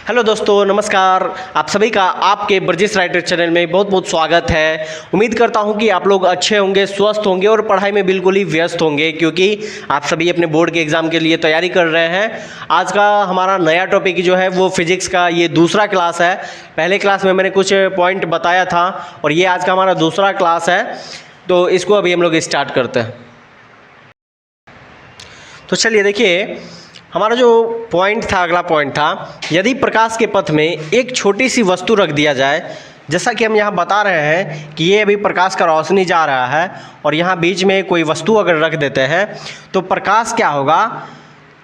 Hello दोस्तों, नमस्कार। आप सभी का आपके बर्जिस राइटर चैनल में बहुत बहुत स्वागत है। उम्मीद करता हूं कि आप लोग अच्छे होंगे, स्वस्थ होंगे और पढ़ाई में बिल्कुल ही व्यस्त होंगे, क्योंकि आप सभी अपने बोर्ड के एग्ज़ाम के लिए तैयारी कर रहे हैं। आज का हमारा नया टॉपिक जो है वो फिजिक्स का ये दूसरा क्लास है। पहले क्लास में मैंने कुछ पॉइंट बताया था और ये आज का हमारा दूसरा क्लास है, तो इसको अभी हम लोग स्टार्ट करते हैं। तो चलिए देखिए, हमारा जो पॉइंट था, अगला पॉइंट था, यदि प्रकाश के पथ में एक छोटी सी वस्तु रख दिया जाए, जैसा कि हम यहाँ बता रहे हैं कि ये अभी प्रकाश का रोशनी जा रहा है और यहाँ बीच में कोई वस्तु अगर रख देते हैं तो प्रकाश क्या होगा,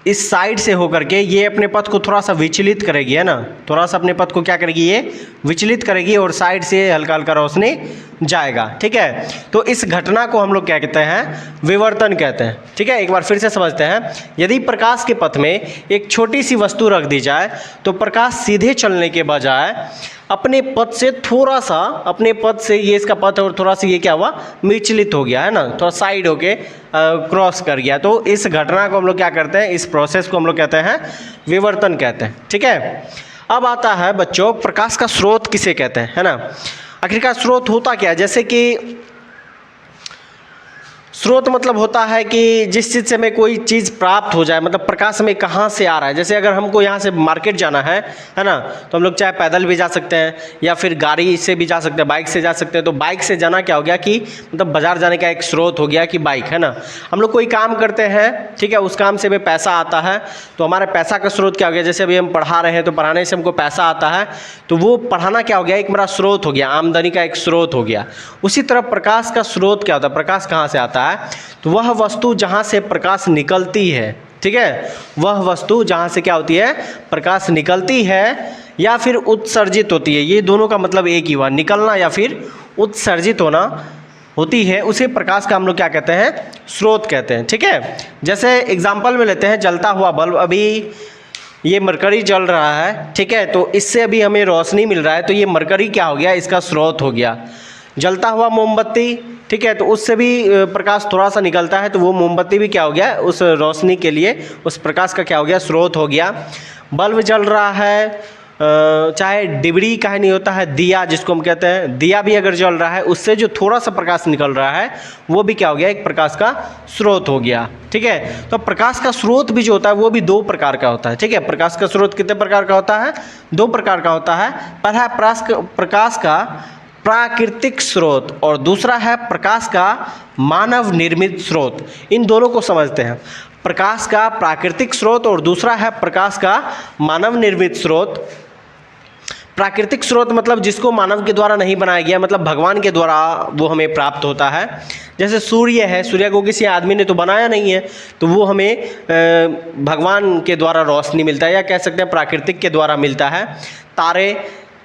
इस साइड से होकर के ये अपने पथ को थोड़ा सा विचलित करेगी, है ना। थोड़ा सा अपने पथ को क्या करेगी, ये विचलित करेगी और साइड से हल्का हल्का रोशनी जाएगा। ठीक है, तो इस घटना को हम लोग क्या कहते हैं, विवर्तन कहते हैं। ठीक है, एक बार फिर से समझते हैं। यदि प्रकाश के पथ में एक छोटी सी वस्तु रख दी जाए तो प्रकाश सीधे चलने के बजाय अपने पथ से थोड़ा सा, अपने पथ से ये इसका पथ और थोड़ा सा ये क्या हुआ, विचलित हो गया, है ना, थोड़ा साइड होके क्रॉस कर गया। तो इस घटना को हम लोग क्या करते हैं, इस प्रोसेस को हम लोग कहते हैं विवर्तन कहते हैं। ठीक है, अब आता है बच्चों, प्रकाश का स्रोत किसे कहते हैं, है ना। आखिरकार स्रोत होता क्या है, जैसे कि स्रोत मतलब होता है कि जिस चीज़ से हमें कोई चीज़ प्राप्त हो जाए, मतलब प्रकाश में कहाँ से आ रहा है। जैसे अगर हमको यहाँ से मार्केट जाना है ना, तो हम लोग चाहे पैदल भी जा सकते हैं या फिर गाड़ी से भी जा सकते हैं, बाइक से जा सकते हैं। तो बाइक से जाना क्या हो गया कि मतलब बाजार जाने का एक स्रोत हो गया कि बाइक, है ना। हम लोग कोई काम करते हैं, ठीक है, उस काम से हमें पैसा आता है, तो हमारे पैसा का स्रोत क्या हो गया। जैसे अभी हम पढ़ा रहे हैं तो पढ़ाने से हमको पैसा आता है, तो वो पढ़ाना क्या हो गया, एक मेरा स्रोत हो गया, आमदनी का एक स्रोत हो गया। उसी तरह प्रकाश का स्रोत क्या होता है, प्रकाश कहाँ से आता है, तो वह वस्तु जहां से प्रकाश निकलती है, ठीक है, वह वस्तु जहां से क्या होती है, प्रकाश निकलती है या फिर उत्सर्जित होती है। ये दोनों का मतलब एक ही हुआ, निकलना या फिर उत्सर्जित होना होती है, उसे प्रकाश का हम लोग क्या कहते हैं, स्रोत कहते हैं। ठीक है, जैसे एग्जाम्पल में लेते हैं, जलता हुआ बल्ब, अभी ये मरकरी जल रहा है, ठीक है, तो इससे अभी हमें रोशनी मिल रहा है, तो ये मरकरी क्या हो गया, इसका स्रोत हो गया। जलता हुआ मोमबत्ती, ठीक है, तो उससे भी प्रकाश थोड़ा सा निकलता है, तो वो मोमबत्ती भी क्या हो गया, उस रोशनी के लिए उस प्रकाश का क्या हो गया, स्रोत हो गया। बल्ब जल रहा है, चाहे डिबरी का नहीं होता है, दिया जिसको हम कहते हैं, दिया भी अगर जल रहा है, उससे जो थोड़ा सा प्रकाश निकल रहा है वो भी क्या हो गया, एक प्रकाश का स्रोत हो गया। ठीक है, तो प्रकाश का स्रोत भी जो होता है वो भी दो प्रकार का होता है। ठीक है, प्रकाश का स्रोत कितने प्रकार का होता है, दो प्रकार का होता है। पहला प्रकाश का प्राकृतिक स्रोत और दूसरा है प्रकाश का मानव निर्मित स्रोत। इन दोनों को समझते हैं, प्रकाश का प्राकृतिक स्रोत और दूसरा है प्रकाश का मानव निर्मित स्रोत। प्राकृतिक स्रोत मतलब जिसको मानव के द्वारा नहीं बनाया गया, मतलब भगवान के द्वारा वो हमें प्राप्त होता है। जैसे सूर्य है, सूर्य को किसी आदमी ने तो बनाया नहीं है, तो वो भगवान के द्वारा रोशनी मिलता है, या कह सकते हैं प्राकृतिक के द्वारा मिलता है।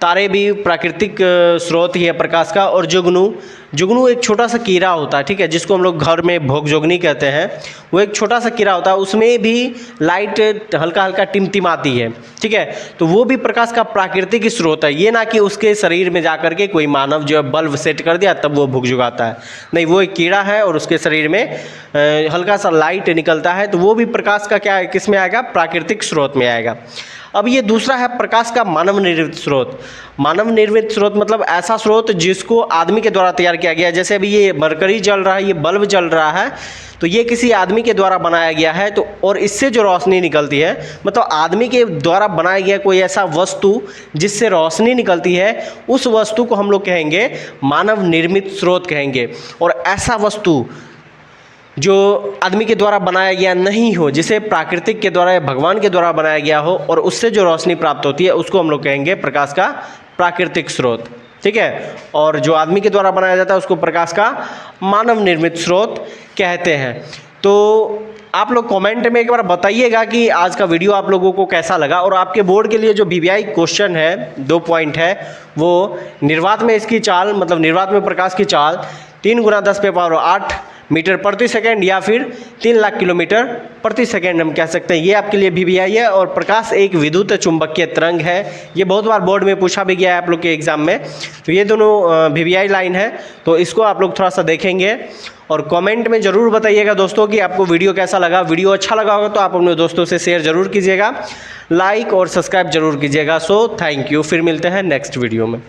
तारे भी प्राकृतिक स्रोत ही है प्रकाश का। और जुगनू एक छोटा सा कीड़ा होता है, ठीक है, जिसको हम लोग घर में भोगजोगनी कहते हैं। वो एक छोटा सा कीड़ा होता है, उसमें भी लाइट हल्का हल्का टिमटिमाती है, ठीक है, तो वो भी प्रकाश का प्राकृतिक स्रोत है। ये ना कि उसके शरीर में जा करके कोई मानव जो है बल्ब सेट कर दिया तब वो भुगजुगाता है, नहीं, वो एक कीड़ा है और उसके शरीर में हल्का सा लाइट निकलता है, तो वो भी प्रकाश का क्या है, किस में आएगा, प्राकृतिक स्रोत में आएगा। अब ये दूसरा है प्रकाश का मानव निर्मित स्रोत। मानव निर्मित स्रोत मतलब ऐसा स्रोत जिसको आदमी के द्वारा तैयार किया गया है। जैसे अभी ये मरकरी जल रहा है, ये बल्ब जल रहा है, तो ये किसी आदमी के द्वारा बनाया गया है, तो और इससे जो रोशनी निकलती है, मतलब आदमी के द्वारा बनाया गया कोई ऐसा वस्तु जिससे रोशनी निकलती है, उस वस्तु को हम लोग कहेंगे मानव निर्मित स्रोत कहेंगे। और ऐसा वस्तु जो आदमी के द्वारा बनाया गया नहीं हो, जिसे प्राकृतिक के द्वारा या भगवान के द्वारा बनाया गया हो और उससे जो रोशनी प्राप्त होती है, उसको हम लोग कहेंगे प्रकाश का प्राकृतिक स्रोत। ठीक है, और जो आदमी के द्वारा बनाया जाता है उसको प्रकाश का मानव निर्मित स्रोत कहते हैं। तो आप लोग कमेंट में एक बार बताइएगा कि आज का वीडियो आप लोगों को कैसा लगा। और आपके बोर्ड के लिए जो वीवीआई क्वेश्चन है, 2 पॉइंट है, वो निर्वात में इसकी चाल, मतलब निर्वात में प्रकाश की चाल 3 × 10⁻8 मीटर प्रति सेकंड या फिर 3 लाख किलोमीटर प्रति सेकंड हम कह सकते हैं। ये आपके लिए VVI है। और प्रकाश एक विद्युत चुंबकीय तरंग है। ये बहुत बार बोर्ड में पूछा भी गया है आप लोग के एग्जाम में। तो ये दोनों VVI लाइन है, तो इसको आप लोग थोड़ा सा देखेंगे और कमेंट में ज़रूर बताइएगा दोस्तों कि आपको वीडियो कैसा लगा। वीडियो अच्छा लगा होगा तो आप अपने दोस्तों से शेयर ज़रूर कीजिएगा, लाइक और सब्सक्राइब जरूर कीजिएगा। सो थैंक यू, फिर मिलते हैं नेक्स्ट वीडियो में।